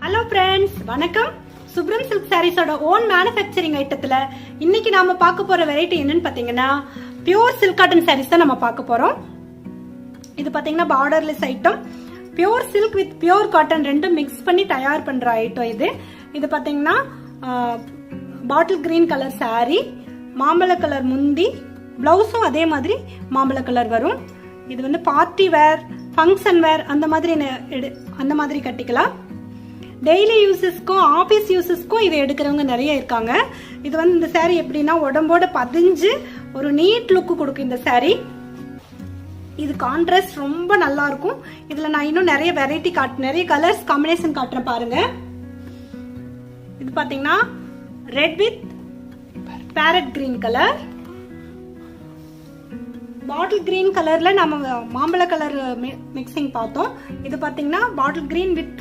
Hello friends, வணக்கம். சுப்ரம் silk சாரீஸோட own manufacturing ஐட்டத்துல இன்னைக்கு நாம பார்க்க போற வெரைட்டி என்னன்னு பாத்தீங்கன்னா பியூர் சில்க் காட்டன் சாரீஸ் தான் நம்ம பார்க்க போறோம். இது பாத்தீங்கன்னா borderless item, pure silk with pure cotton ரெண்டும் மிக்ஸ் பண்ணி தயார் பண்ற ஐட்டம் இது. இது பாத்தீங்கன்னா பாட்டில் கிரீன் கலர் சாரீ, மாம்பழ கலர் முந்தி, பிளவுஸும் அதே மாதிரி மாம்பழ கலர் வரும். இது வந்து பார்ட்டி வேர், ஃபங்க்ஷன் வேர் அந்த மாதிரி கட்டிக்கலாம். டெய்லி யூசஸ்க்கும் ஆஃபீஸ் யூசஸ்க்கும் இதை எடுக்கிறவங்க நிறைய இருக்காங்க. இது வந்து இந்த சாரீ எப்படின்னா உடம்போட பதிஞ்சு ஒரு நீட் லுக்கு கொடுக்கும் இந்த சாரீ. இது கான்ட்ராஸ்ட் ரொம்ப நல்லா இருக்கும். இதுல நான் இன்னும் நிறைய வெரைட்டி நிறைய கலர்ஸ் காம்பினேஷன் காட்டுறேன் பாருங்க. இது பாத்தீங்கன்னா red with farad green colour, bottle green கலர்ல நம்ம மாம்பழ கலர் மிக்சிங் பார்த்தோம். இது பாத்தீங்கன்னா பாட்டில் கிரீன் வித்